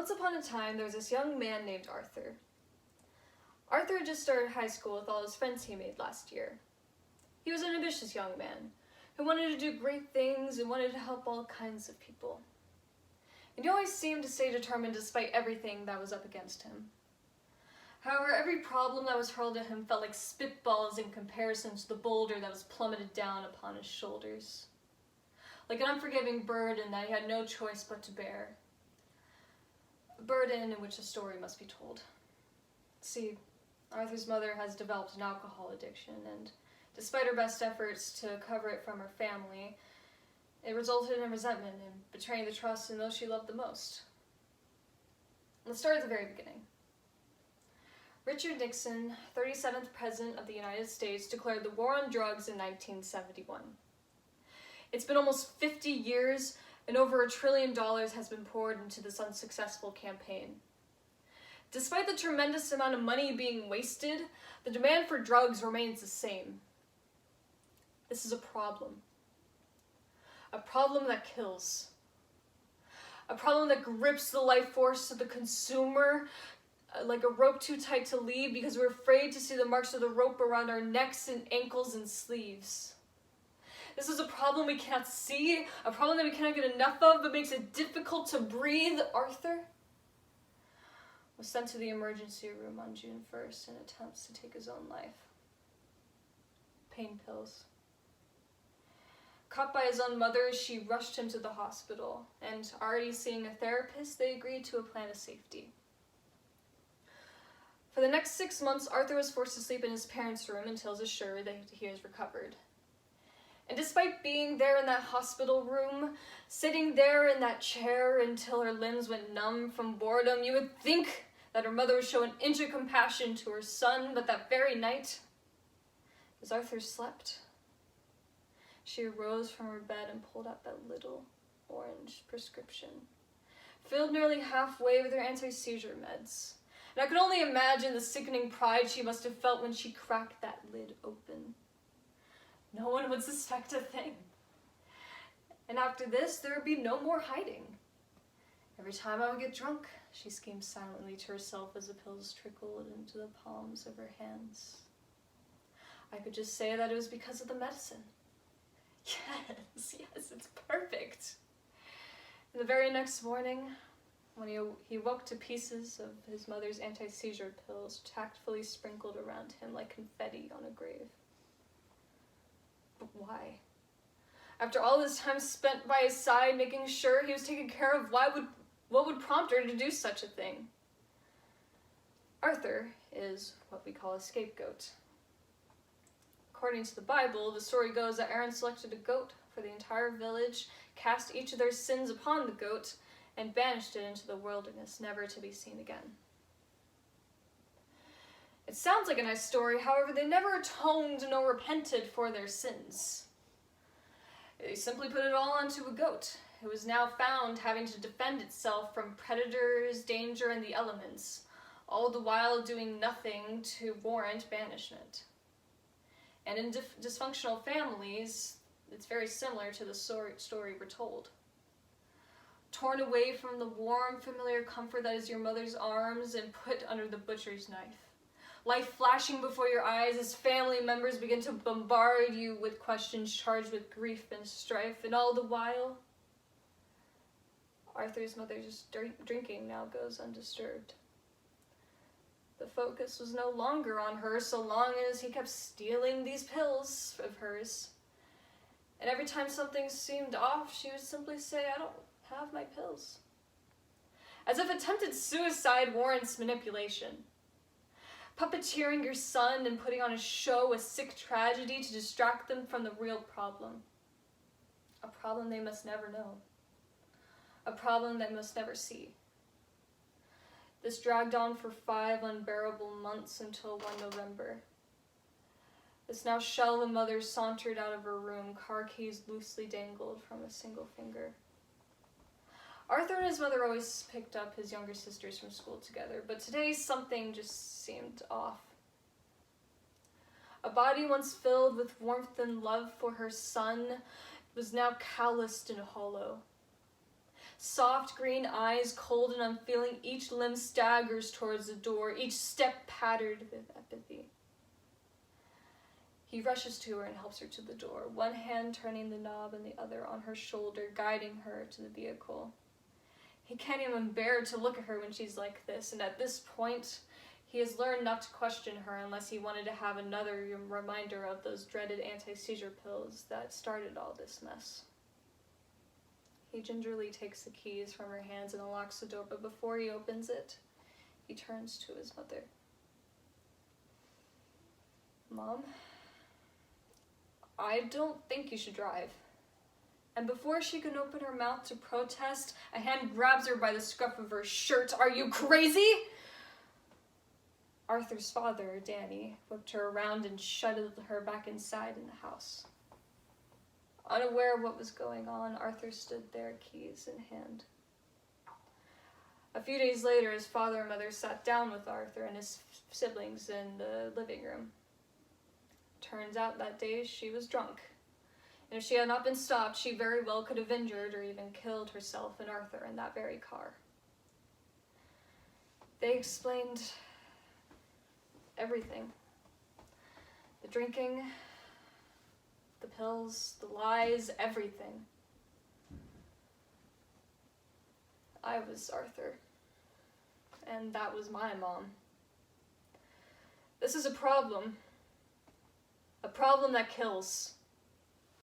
Once upon a time, there was this young man named Arthur. Arthur had just started high school with all his friends he made last year. He was an ambitious young man who wanted to do great things and wanted to help all kinds of people. And he always seemed to stay determined despite everything that was up against him. However, every problem that was hurled at him felt like spitballs in comparison to the boulder that was plummeted down upon his shoulders. Like an unforgiving burden that he had no choice but to bear. A burden in which a story must be told. See, Arthur's mother has developed an alcohol addiction, and despite her best efforts to cover it from her family, it resulted in resentment and betraying the trust in those she loved the most. Let's start at the very beginning. Richard Nixon, 37th President of the United States, declared the war on drugs in 1971. It's been almost 50 years, and over $1 trillion has been poured into this unsuccessful campaign. Despite the tremendous amount of money being wasted, the demand for drugs remains the same. This is a problem. A problem that kills. A problem that grips the life force of the consumer like a rope too tight to leave because we're afraid to see the marks of the rope around our necks and ankles and sleeves. This is a problem we cannot see, a problem that we cannot get enough of, but makes it difficult to breathe. Arthur was sent to the emergency room on June 1st in attempts to take his own life. Pain pills. Caught by his own mother, she rushed him to the hospital, and already seeing a therapist, they agreed to a plan of safety. For the next 6 months, Arthur was forced to sleep in his parents' room until it was assured that he was recovered. And despite being there in that hospital room, sitting there in that chair until her limbs went numb from boredom, you would think that her mother would show an inch of compassion to her son, but that very night, as Arthur slept, she arose from her bed and pulled out that little orange prescription, filled nearly halfway with her anti-seizure meds. And I could only imagine the sickening pride she must have felt when she cracked that lid open. No one would suspect a thing. And after this, there would be no more hiding. Every time I would get drunk, she schemed silently to herself as the pills trickled into the palms of her hands. I could just say that it was because of the medicine. Yes, it's perfect. And the very next morning, when he woke to pieces of his mother's anti-seizure pills tactfully sprinkled around him like confetti on a grave. But why? After all this time spent by his side, making sure he was taken care of, what would prompt her to do such a thing? Arthur is what we call a scapegoat. According to the Bible, the story goes that Aaron selected a goat for the entire village, cast each of their sins upon the goat, and banished it into the wilderness, never to be seen again. It sounds like a nice story, however, they never atoned nor repented for their sins. They simply put it all onto a goat, who was now found having to defend itself from predators, danger, and the elements, all the while doing nothing to warrant banishment. And in dysfunctional families, it's very similar to the story we're told. Torn away from the warm, familiar comfort that is your mother's arms and put under the butcher's knife. Life flashing before your eyes as family members begin to bombard you with questions charged with grief and strife, and all the while, Arthur's mother's drinking now goes undisturbed. The focus was no longer on her so long as he kept stealing these pills of hers. And every time something seemed off, she would simply say, "I don't have my pills." As if attempted suicide warrants manipulation. Puppeteering your son and putting on a show, a sick tragedy to distract them from the real problem. A problem they must never know. A problem they must never see. This dragged on for 5 unbearable months until one November. This now shell of a mother sauntered out of her room, car keys loosely dangled from a single finger. Arthur and his mother always picked up his younger sisters from school together, but today something just seemed off. A body once filled with warmth and love for her son was now calloused and hollow. Soft green eyes, cold and unfeeling, each limb staggers towards the door, each step pattered with apathy. He rushes to her and helps her to the door, one hand turning the knob and the other on her shoulder, guiding her to the vehicle. He can't even bear to look at her when she's like this, and at this point, he has learned not to question her unless he wanted to have another reminder of those dreaded anti-seizure pills that started all this mess. He gingerly takes the keys from her hands and unlocks the door, but before he opens it, he turns to his mother. Mom, I don't think you should drive. And before she can open her mouth to protest, a hand grabs her by the scruff of her shirt. Are you crazy? Arthur's father, Danny, whipped her around and shuttled her back inside in the house. Unaware of what was going on, Arthur stood there, keys in hand. A few days later, his father and mother sat down with Arthur and his siblings in the living room. Turns out that day she was drunk. And if she had not been stopped, she very well could have injured or even killed herself and Arthur in that very car. They explained everything. The drinking, the pills, the lies, everything. I was Arthur. And that was my mom. This is a problem. A problem that kills.